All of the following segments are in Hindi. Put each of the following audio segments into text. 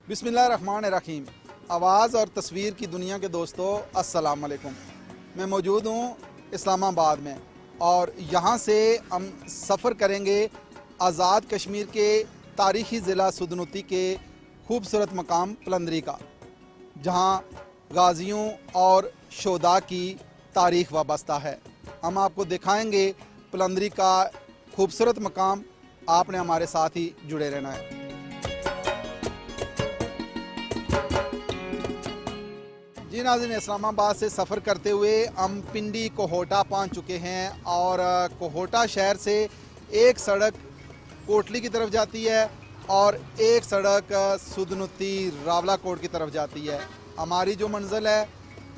बिस्मिल्लाहिर्रहमानिर्रहीम। आवाज़ और तस्वीर की दुनिया के दोस्तों, अस्सलाम वालेकुम। मैं मौजूद हूँ इस्लामाबाद में और यहाँ से हम सफ़र करेंगे आज़ाद कश्मीर के तारीख़ी ज़िला सुदनूती के खूबसूरत मकाम पलंदरी का, जहाँ गाज़ियों और शोदा की तारीख़ वाबस्ता है। हम आपको दिखाएंगे पलंदरी का खूबसूरत मकाम। आपने हमारे साथ ही जुड़े रहना है। जी नाज़रीन, इस्लामाबाद से सफ़र करते हुए हम पिंडी कोहोटा पहुंच चुके हैं और कोहोटा शहर से एक सड़क कोटली की तरफ जाती है और एक सड़क सुदनूती रावलाकोट की तरफ जाती है। हमारी जो मंजिल है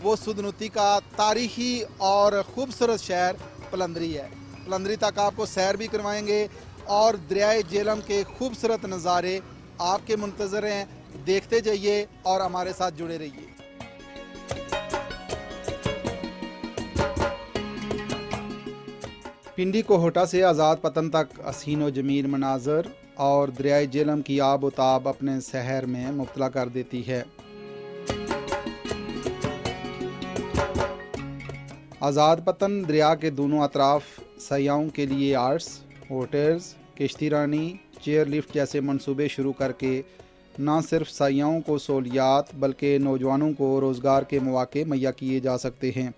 वो सुदनूती का तारीख़ी और ख़ूबसूरत शहर पलंदरी है। पलंदरी तक आपको सैर भी करवाएंगे और दरियाए जेहलम के खूबसूरत नज़ारे आपके मुंतज़र हैं। देखते जाइए और हमारे साथ जुड़े रहिए। पिंडी कोहोटा से आज़ाद पतन तक हसीन व जमील मनाज़र और दरियाए जेहलम की आब व ताब अपने शहर में मुब्तला कर देती है। आज़ाद पतन दरिया के दोनों अतराफ सयाहों के लिए आर्ट्स, होटल्स, किश्ती रानी, चेयर लिफ्ट जैसे मंसूबे शुरू करके न सिर्फ सयाहों को सहूलियात बल्कि नौजवानों को रोज़गार के मौके मुहैया किए जा सकते हैं।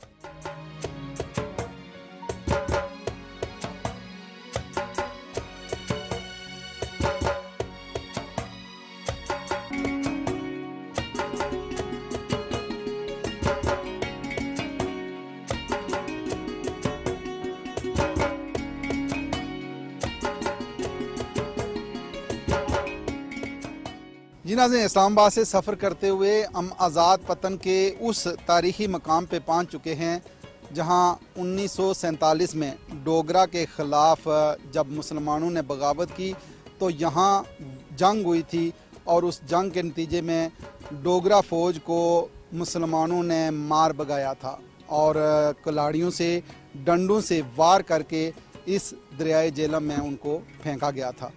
जी नाज़रीन, इस्लामाबाद से सफ़र करते हुए हम आज़ाद पतन के उस तारीख़ी मकाम पे पहुंच चुके हैं जहां 1947 में डोगरा के ख़िलाफ़ जब मुसलमानों ने बगावत की तो यहाँ जंग हुई थी और उस जंग के नतीजे में डोगरा फ़ौज को मुसलमानों ने मार भगाया था और कुल्हाड़ियों से, डंडों से वार करके इस दरियाए जेहलम में उनको फेंका गया था।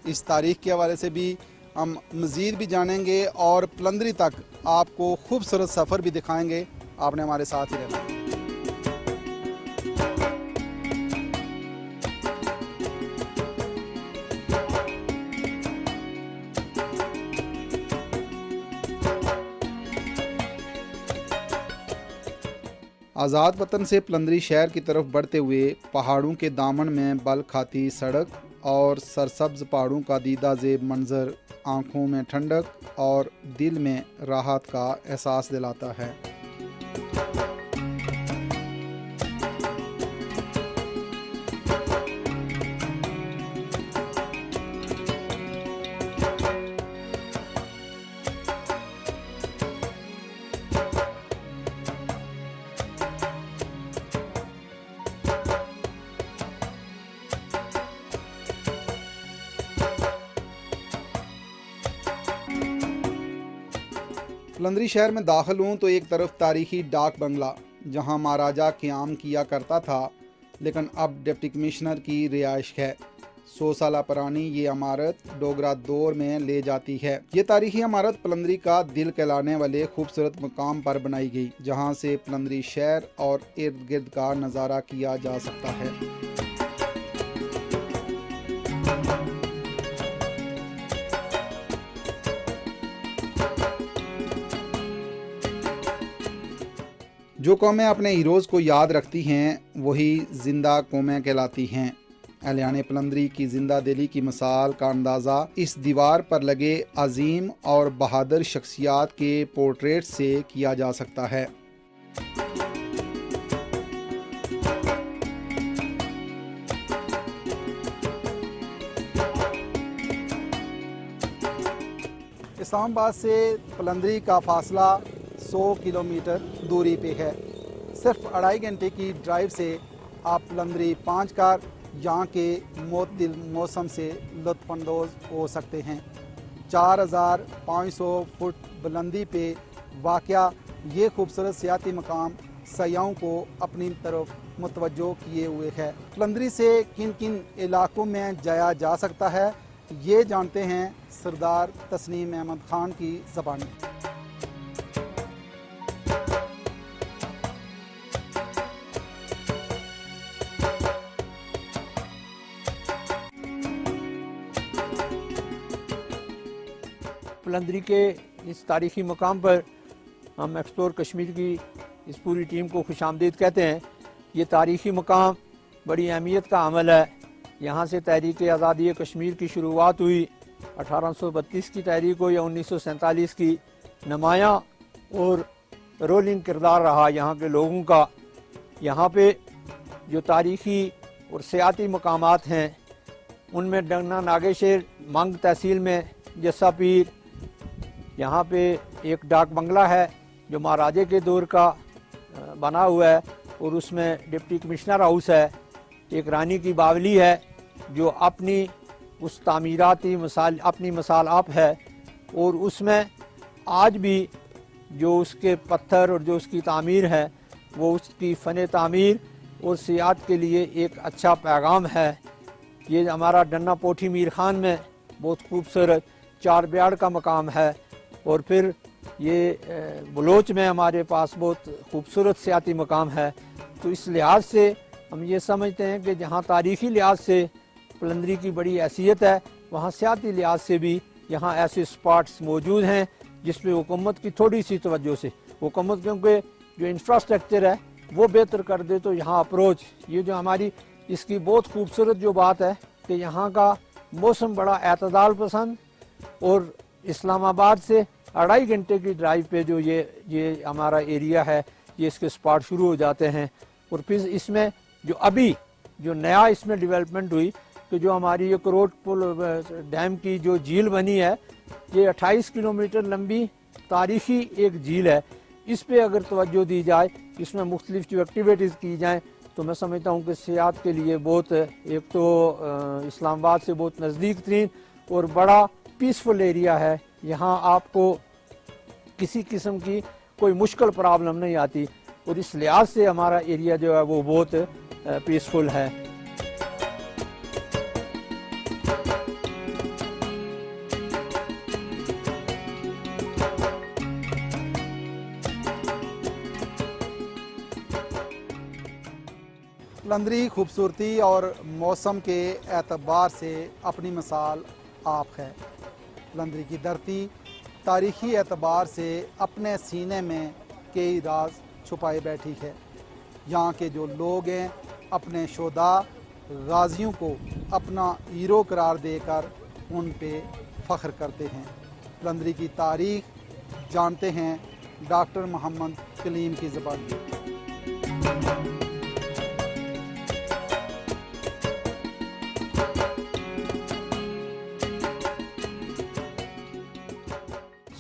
इस तारीख़ के हवाले से भी हम मज़ीद भी जानेंगे और पलंदरी तक आपको खूबसूरत सफ़र भी दिखाएंगे। आपने हमारे साथ ही रहना। आज़ाद वतन से पलंदरी शहर की तरफ बढ़ते हुए पहाड़ों के दामन में बल खाती सड़क और सरसब्ज पहाड़ों का दीदा ज़ेब मंज़र आँखों में ठंडक और दिल में राहत का एहसास दिलाता है। पलंदरी शहर में दाखिल हूँ तो एक तरफ तारीख़ी डाक बंगला जहाँ महाराजा क़याम किया करता था लेकिन अब डिप्टी कमिश्नर की रिहाइश है। 100 साल पुरानी ये इमारत डोगरा दौर में ले जाती है। ये तारीख़ी इमारत पलंदरी का दिल कहलाने वाले खूबसूरत मकाम पर बनाई गई जहाँ से पलंदरी शहर और इर्द गिर्द का नज़ारा किया जा सकता है। जो कौमें अपने हीरोज़ को याद रखती हैं वही ज़िंदा कौमें कहलाती हैं। अहलियाने पलंदरी की ज़िंदा दिली की मिसाल का अंदाज़ा इस दीवार पर लगे अजीम और बहादुर शख्सियात के पोर्ट्रेट से किया जा सकता है। इस्लामाबाद से पलंदरी का फासला 100 किलोमीटर दूरी पे है। सिर्फ 2.5 घंटे की ड्राइव से आप पलंदरी पहुँच कर यहाँ के मोतदिल मौसम से लुत्फ़अंदोज़ हो सकते हैं। 4500 फुट बुलंदी पे वाक़या ये खूबसूरत सियाती मकाम सयाहों को अपनी तरफ मुतवज्जो किए हुए है। पलंदरी से किन किन इलाकों में जाया जा सकता है ये जानते हैं सरदार तस्नीम अहमद खान की ज़बानी। पलंदरी के इस तारीख़ी मकाम पर हम एक्सप्लोर कश्मीर की इस पूरी टीम को खुशामदीद कहते हैं। ये तारीख़ी मकाम बड़ी अहमियत का अमल है। यहाँ से तहरीक आज़ादी कश्मीर की शुरुआत हुई। 1832 की तहरीक हो या 1947 की, नुमायाँ और रोलिंग किरदार रहा यहाँ के लोगों का। यहाँ पे जो तारीख़ी और सियाती मकामात हैं उनमें डंगना नागेशर मंग तहसील में जस्सा पीर, यहाँ पे एक डाक बंगला है जो महाराजे के दौर का बना हुआ है और उसमें डिप्टी कमिश्नर हाउस है। एक रानी की बावली है जो अपनी उस तामीराती अपनी मिसाल आप है और उसमें आज भी जो उसके पत्थर और जो उसकी तामीर है वो उसकी फ़न तामीर और सियात के लिए एक अच्छा पैगाम है। ये हमारा डन्ना पोठी मीर खान में बहुत खूबसूरत चार ब्याड़ का मकाम है और फिर ये बलोच में हमारे पास बहुत खूबसूरत सियाती मकाम है। तो इस लिहाज से हम ये समझते हैं कि जहाँ तारीख़ी लिहाज से पलंदरी की बड़ी हैसियत है, वहाँ सियाती लिहाज से भी यहाँ ऐसे स्पॉट्स मौजूद हैं जिसमें हुकूमत की थोड़ी सी तवज्जो से, हुकूमत क्योंकि जो इंफ्रास्ट्रक्चर है वो बेहतर कर दे तो यहाँ अप्रोच, ये जो हमारी इसकी बहुत खूबसूरत जो बात है कि यहाँ का मौसम बड़ा एतदाल पसंद और इस्लामाबाद से 2.5 घंटे की ड्राइव पे जो ये हमारा एरिया है, ये इसके स्पॉट शुरू हो जाते हैं। और फिर इसमें जो अभी जो नया इसमें डेवलपमेंट हुई कि जो हमारी ये करोड़ पुल डैम की जो झील बनी है, ये 28 किलोमीटर लंबी तारीख़ी एक झील है। इस पे अगर तवज्जो दी जाए, इसमें मुख्तलिफ जो एक्टिविटीज़ की जाएँ तो मैं समझता हूँ कि सियाहत के लिए बहुत, एक तो इस्लामाबाद से बहुत नज़दीक तरीन और बड़ा पीसफुल एरिया है। यहाँ आपको किसी किस्म की कोई मुश्किल प्रॉब्लम नहीं आती और इस लिहाज से हमारा एरिया जो है वो बहुत पीसफुल है। पलंदरी खूबसूरती और मौसम के एतबार से अपनी मिसाल आप है। पलंदरी की धरती तारीख़ी एतबार से अपने सीने में कई राज छुपाए बैठी है। यहाँ के जो लोग हैं अपने शोदा गाजियों को अपना हीरो करार देकर उन पे फ़ख्र करते हैं। पलंदरी की तारीख़ जानते हैं डॉक्टर मोहम्मद कलीम की ज़बानी।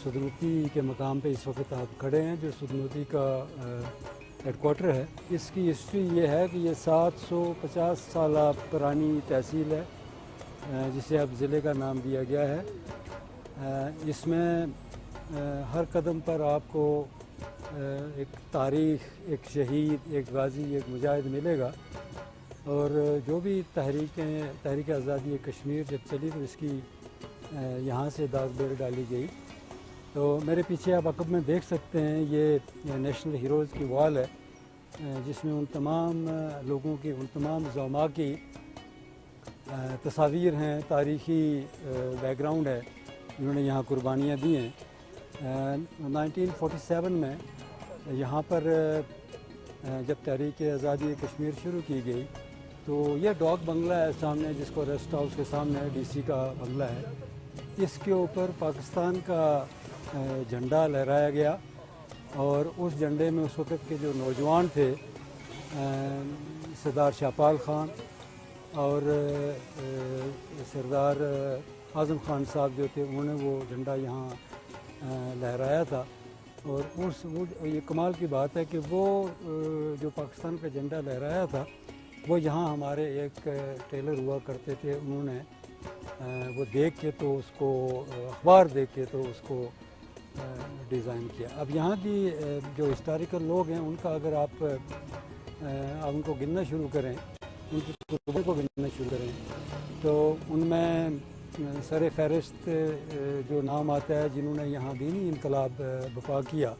सुदनूती के मकाम पे इस वक्त आप खड़े हैं, जो सुदनूती का हेडकोार्टर है। इसकी हिस्ट्री ये है कि ये 750 साल पुरानी तहसील है जिसे अब ज़िले का नाम दिया गया है। इसमें हर कदम पर आपको एक तारीख़, एक शहीद, एक गाज़ी, एक मुजाहिद मिलेगा। और जो भी तहरीक आज़ादी कश्मीर जब चली तो इसकी यहाँ से दागबेर डाली गई। तो मेरे पीछे आप अकब में देख सकते हैं ये नेशनल हीरोज़ की वॉल है जिसमें उन तमाम लोगों की, उन तमाम ज़ौमा की तस्वीर हैं, तारीख़ी बैकग्राउंड है, उन्होंने यहाँ कुर्बानियाँ दी हैं। 1947 में यहाँ पर जब तहरीक आज़ादी कश्मीर शुरू की गई तो यह डॉग बंगला है सामने, जिसको रेस्ट हाउस के सामने डीसी का बंगला है, इसके ऊपर पाकिस्तान का झंडा लहराया गया। और उस झंडे में उस वक़्त के जो नौजवान थे, सरदार शाहपाल ख़ान और सरदार आज़म ख़ान साहब जो थे, उन्होंने वो झंडा यहाँ लहराया था। और वो ये कमाल की बात है कि वो जो पाकिस्तान का झंडा लहराया था वो यहाँ हमारे एक टेलर हुआ करते थे, उन्होंने वो देख के तो उसको, अखबार देख के तो उसको डिज़ाइन किया। अब यहाँ की जो हिस्टोरिकल लोग हैं उनका अगर आप उनको गिनना शुरू करें, उनकी कुतुबों को गिनना शुरू करें तो उनमें सर फहरिस्त जो नाम आता है जिन्होंने यहाँ दीनी इनकलाब बपा किया,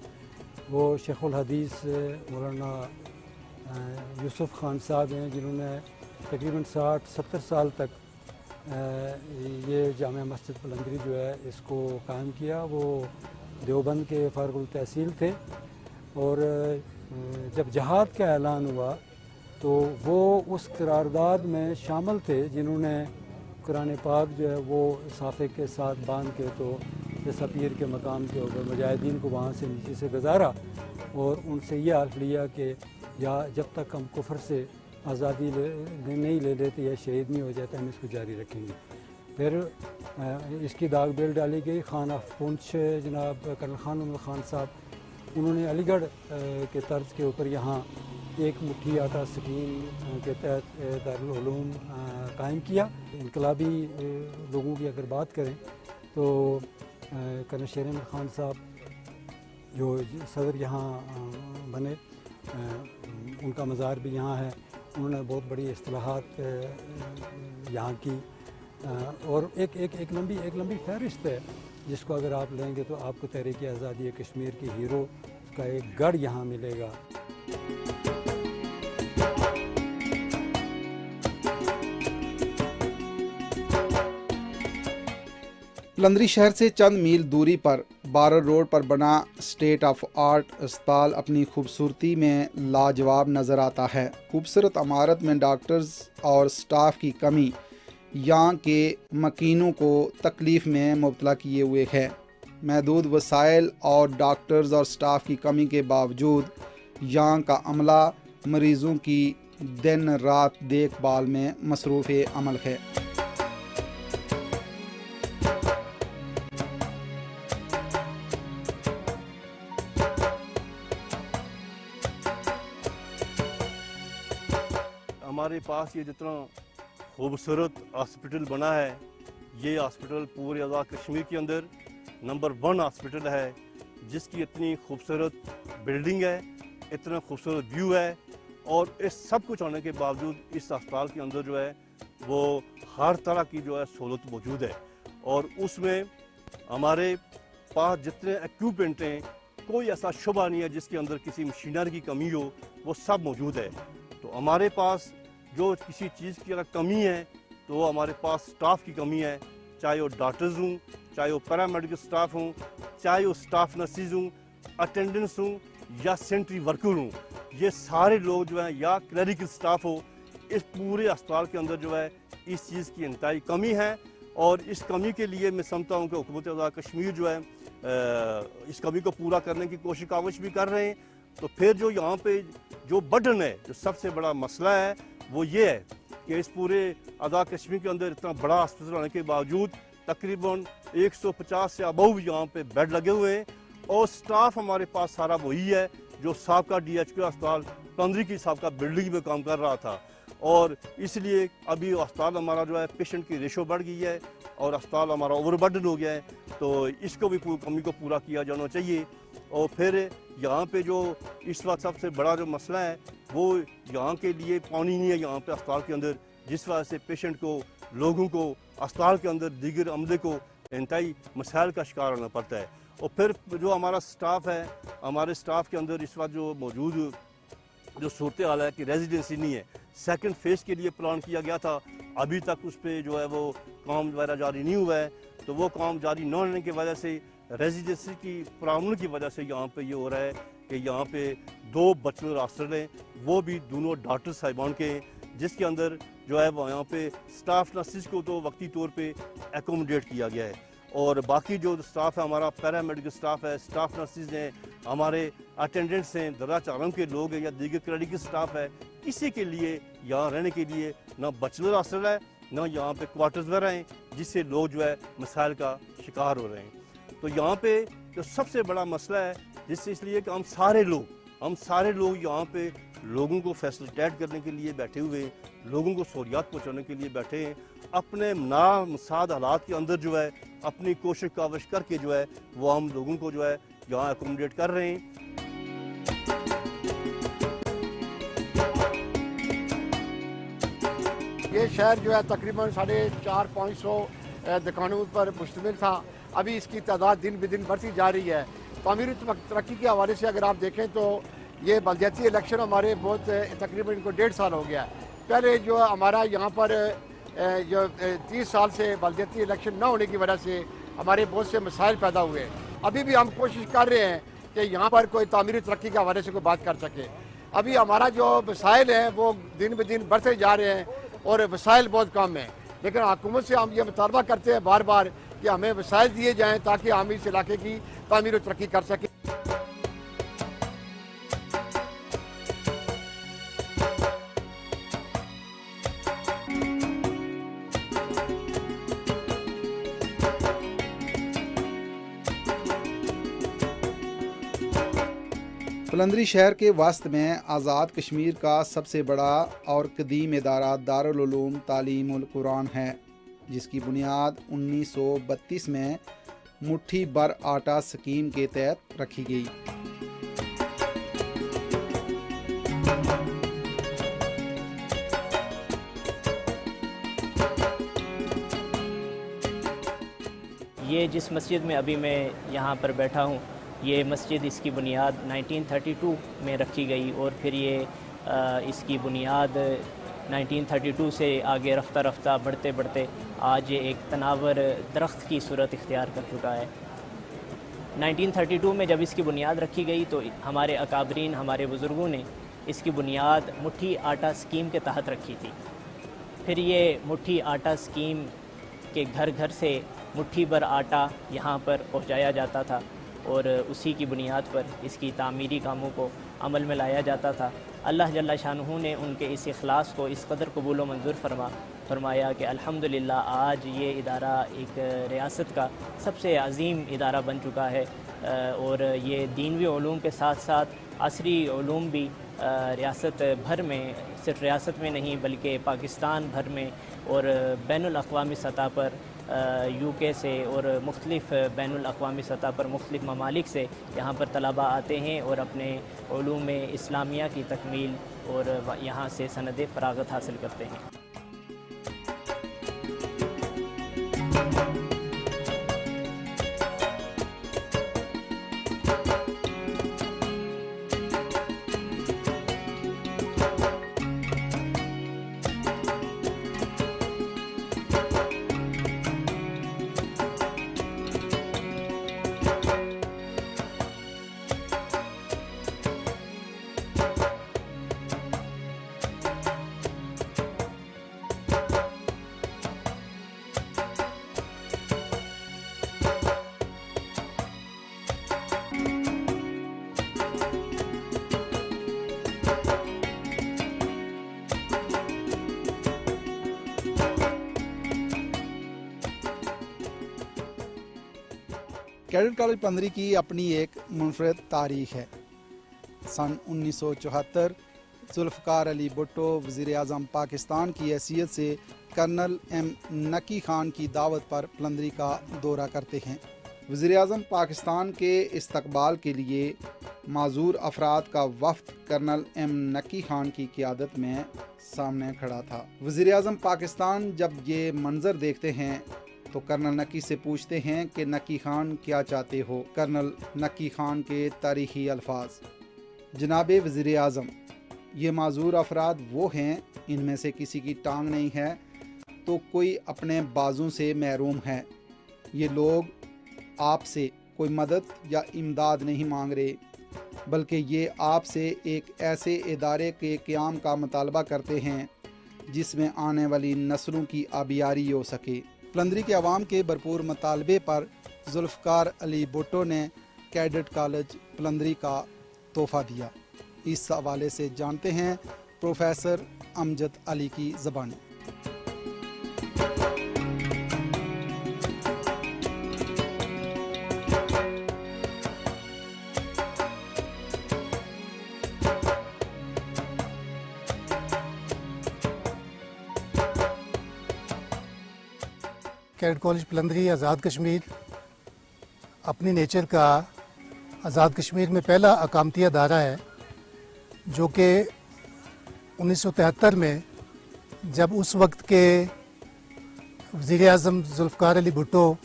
वो शेखुल हदीस मौलाना यूसुफ खान साहब हैं, जिन्होंने तकरीबन 60-70 साल तक ये जामिया मस्जिद बुलंदरी जो है इसको कायम किया। वो देवबंद के फारुकुल तहसील थे और जब जहाद का ऐलान हुआ तो वो उस करारदाद में शामिल थे जिन्होंने कुरान पाक जो है वो साफ़े के साथ बांध के तो जैसा पीर के मकाम के ऊपर मुजाहिदीन को वहाँ से नीचे से गुजारा और उनसे ये हल्फ लिया कि या जब तक हम कुफर से आज़ादी नहीं ले लेते या शहीद नहीं हो जाता हम इसको जारी रखेंगे। फिर इसकी दाग बेल डाली गई। खान ऑफ पुंछ जनाब कर्नल खान उमर खान साहब, उन्होंने अलीगढ़ के तर्ज के ऊपर यहाँ एक मुट्ठी आटा स्कीम के तहत दारुल उलूम कायम किया। इनकलाबी लोगों की अगर बात करें तो कर्नल शेर अहमद खान साहब जो सदर यहाँ बने, उनका मज़ार भी यहाँ है। उन्होंने बहुत बड़ी इस्तिलाहात यहाँ की और एक लंबी फहरिस्त है जिसको अगर आप लेंगे तो आपको तहरीक आज़ादी कश्मीर की हीरो का एक गढ़ यहाँ मिलेगा। बुलंदरी शहर से चंद मील दूरी पर बारर रोड पर बना स्टेट ऑफ आर्ट अस्पताल अपनी खूबसूरती में लाजवाब नज़र आता है। खूबसूरत इमारत में डॉक्टर्स और स्टाफ की कमी यहाँ के मकीनों को तकलीफ़ में मुब्तला किए हुए है। महदूद वसाइल और डॉक्टर्स और स्टाफ की कमी के बावजूद यहाँ का अमला मरीज़ों की दिन रात देखभाल में मसरूफ़ अमल है। हमारे पास ये जितना खूबसूरत हॉस्पिटल बना है, ये हॉस्पिटल पूरे आज़ाद कश्मीर के अंदर नंबर 1 हॉस्पिटल है, जिसकी इतनी खूबसूरत बिल्डिंग है, इतना खूबसूरत व्यू है और इस सब कुछ होने के बावजूद इस अस्पताल के अंदर जो है वो हर तरह की जो है सहूलत मौजूद है और उसमें हमारे पास जितने एक्यूपमेंट हैं कोई ऐसा शुबा नहीं है जिसके अंदर किसी मशीनरी की कमी हो, वो सब मौजूद है। तो हमारे पास जो किसी चीज़ की अगर कमी है तो हमारे पास स्टाफ की कमी है, चाहे वो डॉक्टर्स हों, चाहे वो पैरामेडिकल स्टाफ हों, चाहे वो स्टाफ नर्सिस हों, अटेंडेंट्स हों या सेंट्री वर्कर हों, ये सारे लोग जो हैं या क्लरिकल स्टाफ हो, इस पूरे अस्पताल के अंदर जो है इस चीज़ की इंतहाई कमी है और इस कमी के लिए मैं समझता हूँ कि हुकूमत आज़ाद कश्मीर जो है इस कमी को पूरा करने की कोशिश काविश भी कर रहे हैं। तो फिर जो यहाँ पे जो बर्डन है, जो सबसे बड़ा मसला है वो ये है कि इस पूरे आज़ाद कश्मीर के अंदर इतना बड़ा हॉस्पिटल होने के बावजूद तकरीबन 150 से अबव यहाँ पे बेड लगे हुए हैं और स्टाफ हमारे पास सारा वही है जो साबका DHQ अस्पताल पंद्री की साबका बिल्डिंग में काम कर रहा था और इसलिए अभी अस्पताल हमारा जो है पेशेंट की रेशो बढ़ गई है और अस्पताल हमारा ओवरबर्डन हो गया है। तो इसको भी कमी को पूरा किया जाना चाहिए। और फिर यहाँ पे जो इस वक्त सबसे बड़ा जो मसला है वो यहाँ के लिए पानी नहीं है यहाँ पे अस्पताल के अंदर, जिस वजह से पेशेंट को, लोगों को अस्पताल के अंदर दीगर अमले को इंतहाई मसाइल का शिकार होना पड़ता है। और फिर जो हमारा स्टाफ है, हमारे स्टाफ के अंदर इस वक्त जो मौजूद जो सूरत हाल है कि रेजिडेंसी नहीं है, सेकंड फेज़ के लिए प्लान किया गया था, अभी तक उस पर जो है वो काम वगैरह जारी नहीं हुआ है। तो वो काम जारी न होने की वजह से रेजिडेंसी की प्रॉब्लम की वजह से यहाँ पे ये हो रहा है कि यहाँ पे 2 बैचलर हॉस्टल हैं, वो भी दोनों डॉक्टर साहिबान के हैं, जिसके अंदर जो है वो यहाँ पे स्टाफ नर्सिस को तो वक्ती तौर पे एकोमोडेट किया गया है और बाकी जो स्टाफ है हमारा पैरामेडिकल स्टाफ है, स्टाफ नर्सिस हैं, हमारे अटेंडेंट्स हैं, दर्राज आलम के लोग हैं या दीगर क्लिनिकल स्टाफ है, किसी के लिए यहाँ रहने के लिए ना बैचलर हॉस्टल है ना यहाँ पे क्वार्टर्स वगैरह हैं, जिससे लोग जो है मसाइल का शिकार हो रहे हैं। तो यहाँ पे जो सबसे बड़ा मसला है जिससे इसलिए कि हम सारे लोग यहाँ पे लोगों को फैसिलिटेट करने के लिए बैठे हुए हैं, लोगों को सहूलियात पहुँचाने के लिए बैठे हैं, अपने नामुसाद हालात के अंदर जो है अपनी कोशिश काविश करके जो है वो हम लोगों को जो है यहाँ एकोमोडेट कर रहे हैं। ये शहर जो है तकरीबन 450-500 दुकानों पर मुश्तमिल था। अभी इसकी तादाद दिन ब दिन बढ़ती जा रही है। तामीरी तरक्की के हवाले से अगर आप देखें तो ये बलदियाती इलेक्शन हमारे बहुत तकरीबन इनको 1.5 साल हो गया है। पहले जो हमारा यहाँ पर जो 30 साल से बलदियाती इलेक्शन ना होने की वजह से हमारे बहुत से मसाइल पैदा हुए। अभी भी हम कोशिश कर रहे हैं कि यहाँ पर कोई तामीरी तरक्की के हवाले से कोई बात कर सके। अभी हमारा जो मसाइल हैं वो दिन ब दिन बढ़ते जा रहे हैं और वसाइल बहुत कम हैं। लेकिन हुकूमत से हम ये मुतालबा करते हैं बार बार कि हमें वसाइल दिए जाएँ ताकि हम इस इलाके की तामीर और तरक्की कर सकें। पलंदरी शहर के वस्त में आज़ाद कश्मीर का सबसे बड़ा और कदीम इदारा दारुल उलूम तालीमुल कुरान है, जिसकी बुनियाद 1932 में मुट्ठी बर आटा स्कीम के तहत रखी गई। ये जिस मस्जिद में अभी मैं यहाँ पर बैठा हूँ, ये मस्जिद इसकी बुनियाद 1932 में रखी गई और फिर ये इसकी बुनियाद 1932 से आगे रफ्ता रफ्ता बढ़ते बढ़ते आज ये एक तनावर दरख्त की सूरत इख्तियार कर चुका है। 1932 में जब इसकी बुनियाद रखी गई तो हमारे अकाबरीन, हमारे बुज़ुर्गों ने इसकी बुनियाद मुट्ठी आटा स्कीम के तहत रखी थी। फिर ये मुट्ठी आटा स्कीम के घर घर से मुट्ठी भर आटा यहाँ पर पहुँचाया जाता था और उसी की बुनियाद पर इसकी तामीरी कामों को अमल में लाया जाता था। अल्लाह जल्ला शानुहु ने उनके इस इखलास को इस कदर कबूल व मंजूर फरमाया कि अल्हम्दुलिल्लाह आज ये इदारा एक रियासत का सबसे अजीम इदारा बन चुका है और ये दीनवी उलूम के साथ साथ असरी उलूम भी रियासत भर में, सिर्फ रियासत में नहीं बल्कि पाकिस्तान भर में और बैनुल अक़वामी सतह पर यूके से और मुख्तलिफ़ बैनुल अक़वामी सतह पर मुख्तलिफ़ ममालिक से यहाँ पर तलबा आते हैं और अपने उलूम इस्लामिया की तकमील और यहाँ से सनद फ़रागत हासिल करते हैं। कैडेट कॉलेज पलंदरी की अपनी एक मुनफरद तारीख है। सन 1974 जुल्फ़िकार अली भुट्टो वज़ीर आज़म पाकिस्तान की हैसियत से कर्नल एम नकी खान की दावत पर पलंदरी का दौरा करते हैं। वज़ीर आज़म पाकिस्तान के इस्तकबाल के लिए माजूर अफराद का वफ़द कर्नल एम नकी खान की क़ियादत में सामने खड़ा था। वज़ीर आज़म पाकिस्तान जब ये मंज़र देखते हैं तो कर्नल नकी से पूछते हैं कि नकी खान क्या चाहते हो। कर्नल नकी खान के तारीख़ी अल्फाज, जनाबे वज़ीर आज़म, ये माजूर अफराद वो हैं, इनमें से किसी की टांग नहीं है तो कोई अपने बाजू से महरूम है। ये लोग आपसे कोई मदद या इमदाद नहीं मांग रहे, बल्कि ये आपसे एक ऐसे इदारे के क़याम का मुतालबा करते हैं जिसमें आने वाली नस्लों की आबियारी हो सके। पलंदरी के अवाम के भरपूर मुतालबे पर जुल्फ़िकार अली भुट्टो ने कैडेट कॉलेज पलंदरी का तोहफ़ा दिया। इस हवाले से जानते हैं प्रोफेसर अमजद अली की ज़बानी। कैडेट कॉलेज पलंदरी आज़ाद कश्मीर अपनी नेचर का आज़ाद कश्मीर में पहला अकामती अदारा है, जो कि 1973 में जब उस वक्त के वज़ीर आज़म ज़ुल्फ़िकार अली भुट्टो,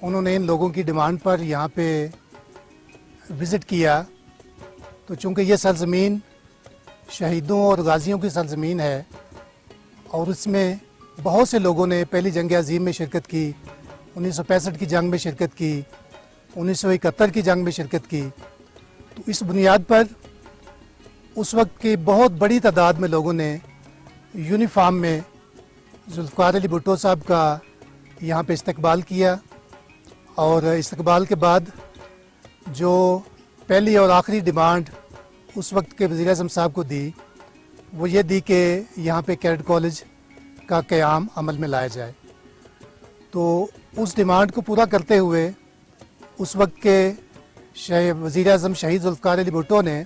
उन्होंने इन लोगों की डिमांड पर यहाँ पे विज़िट किया। तो चूँकि ये सरज़मीन शहीदों और गाज़ियों की सरज़मीन है और इसमें बहुत से लोगों ने पहली जंग अज़ीम में शिरकत की, 1965 की जंग में शिरकत की, 1971 की जंग में शिरकत की, तो इस बुनियाद पर उस वक्त की बहुत बड़ी तादाद में लोगों ने यूनिफॉर्म में ज़ुल्फ़िकार अली भुट्टो साहब का यहाँ पे इस्तकबाल किया। और इस्तकबाल के बाद जो पहली और आखिरी डिमांड उस वक्त के वज़ीर आज़म साहब को दी, वो ये दी कि यहाँ पे कैडेट कॉलेज का क़याम अमल में लाया जाए। तो उस डिमांड को पूरा करते हुए उस वक्त के वज़ीर आज़म शहीद ज़ुल्फ़िकार अली भुट्टो ने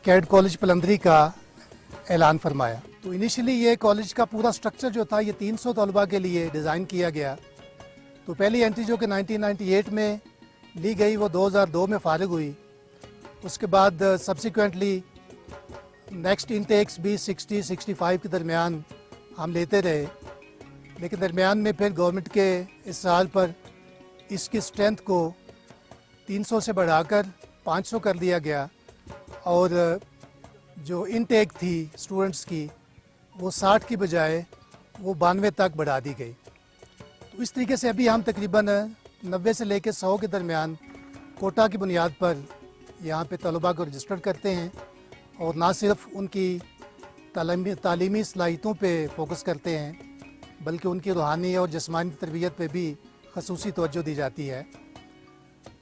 कैडेट कॉलेज पलंदरी का ऐलान फरमाया। तो इनिशियली ये कॉलेज का पूरा स्ट्रक्चर जो था ये 300 तलबा के लिए डिज़ाइन किया गया। तो पहली एंट्री जो कि 1998 में ली गई वो 2002 में फ़ारिग हुई। उसके बाद सब्सिक्वेंटली नेक्स्ट इनटेक्स भी 60-65 के दरमियान हम लेते रहे, लेकिन दरमियान में फिर गवर्नमेंट के इसरार पर इसकी स्ट्रेंथ को 300 से बढ़ाकर 500 कर दिया गया और जो इनटेक थी स्टूडेंट्स की वो 60 की बजाय वो 92 तक बढ़ा दी गई। तो इस तरीके से अभी हम तकरीबन 90 से लेकर 100 के दरमियान कोटा की बुनियाद पर यहाँ पे तलबा को रजिस्टर करते हैं और ना सिर्फ उनकी तालीमी सलाहियतों पे फोकस करते हैं बल्कि उनकी रूहानी और जिस्मानी तरबियत पे भी खसूसी तवज्जो दी जाती है।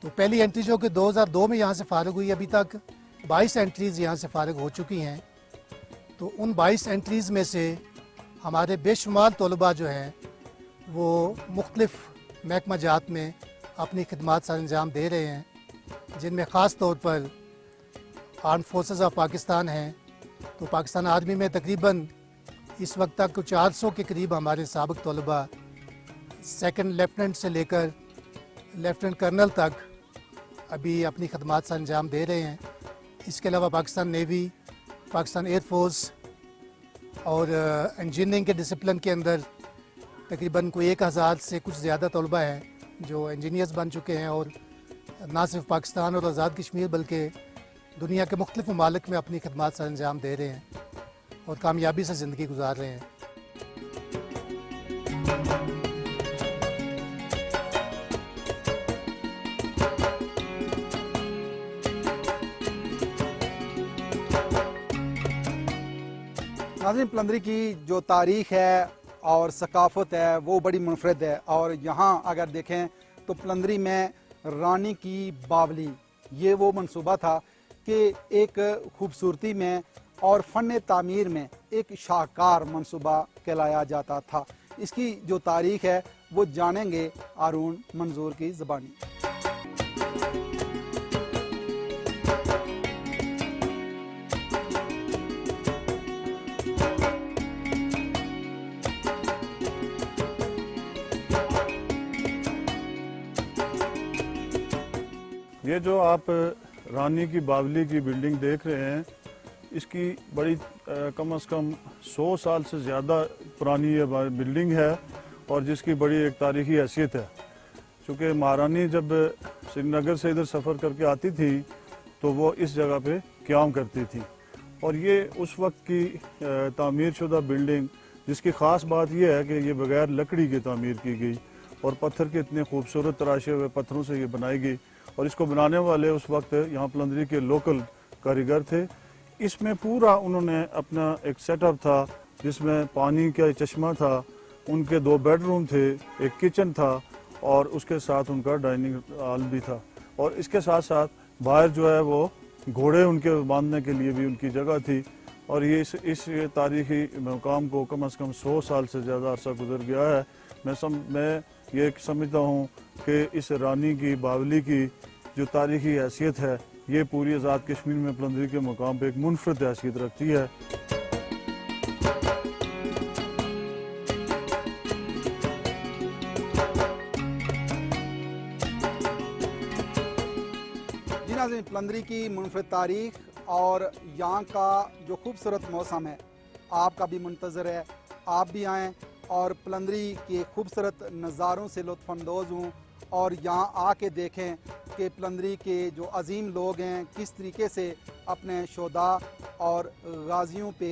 तो पहली एंट्री जो कि 2002 में यहाँ से फ़ारिग हुई, अभी तक 22 एंट्रीज़ यहाँ से फ़ारिग हो चुकी हैं। तो उन 22 एंट्रीज़ में से हमारे बेशुमार तलबा जो हैं वो मुख्तलिफ़ महकमा जात में अपनी खिदमात सर अंजाम दे रहे हैं, जिनमें ख़ास तौर पर आर्म फोर्सेस ऑफ पाकिस्तान हैं। तो पाकिस्तान आर्मी में तकरीबन इस वक्त तक 400 के करीब हमारे साबिक तलबा सेकंड लेफ्टिनेंट से लेकर लेफ्टिनेंट कर्नल तक अभी अपनी खदमात सर अंजाम दे रहे हैं। इसके अलावा पाकिस्तान नेवी, पाकिस्तान एयरफोर्स और इंजीनियरिंग के डिसिप्लिन के अंदर तकरीबन कोई 1000 से कुछ ज़्यादा तलबा हैं जो इंजीनियर्स बन चुके हैं और ना सिर्फ पाकिस्तान और आज़ाद कश्मीर बल्कि दुनिया के मुख्तलिफ ममालिक में अपनी खदमात सर अंजाम दे रहे हैं और कामयाबी से ज़िंदगी गुजार रहे हैं। नाज़रीन, पलंदरी की जो तारीख़ है और सकाफ़त है वो बड़ी मुनफरद है। और यहाँ अगर देखें तो पलंदरी में रानी की बावली ये वो मंसूबा था कि एक खूबसूरती में और फ़न तामीर में एक शाहकार मंसूबा कहलाया जाता था। इसकी जो तारीख़ है वो जानेंगे आरून मंजूर की ज़बानी। ये जो आप रानी की बावली की बिल्डिंग देख रहे हैं, इसकी बड़ी कम से कम 100 साल से ज़्यादा पुरानी ये बिल्डिंग है और जिसकी बड़ी एक तारीखी हैसियत है। चूँकि महारानी जब श्रीनगर से इधर सफ़र करके आती थी तो वो इस जगह पे क़याम करती थी और ये उस वक्त की तामीर शुदा बिल्डिंग, जिसकी ख़ास बात यह है कि ये बग़ैर लकड़ी की तामीर की गई और पत्थर के इतने खूबसूरत तराशे हुए पत्थरों से ये बनाई गई और इसको बनाने वाले उस वक्त यहाँ पलंदरी के लोकल कारीगर थे। इसमें पूरा उन्होंने अपना एक सेटअप था जिसमें पानी का चश्मा था, उनके 2 बेडरूम थे, एक किचन था और उसके साथ उनका डाइनिंग हॉल भी था और इसके साथ साथ बाहर जो है वो घोड़े उनके बांधने के लिए भी उनकी जगह थी। और ये इस तारीखी मकाम को कम से कम 100 साल से ज़्यादा अरसा गुजर गया है। मैं ये समझता हूँ कि इस रानी की बावली की जो तारीखी हैसियत है ये पूरी आज़ाद कश्मीर में पलंदरी के मकाम पे एक मुनफरद हैसियत रखती है। जी नाज़रीन, पलंदरी की मुनफरद तारीख़ और यहाँ का जो खूबसूरत मौसम है आपका भी मुंतज़र है, आप भी आएँ और पलंदरी के खूबसूरत नज़ारों से लुत्फ़अंदोज़ हूँ और यहाँ आके देखें कि पलंदरी के जो अजीम लोग हैं किस तरीके से अपने शोदा और गाजियों पे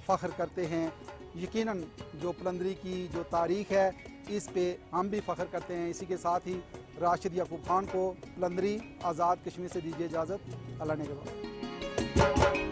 फ़ख्र करते हैं। यकीनन जो पलंदरी की जो तारीख़ है इस पे हम भी फ़ख्र करते हैं। इसी के साथ ही राशिद याकूब खान को पलंदरी आज़ाद कश्मीर से दीजिए इजाज़त। अल्लाह ने के बाद।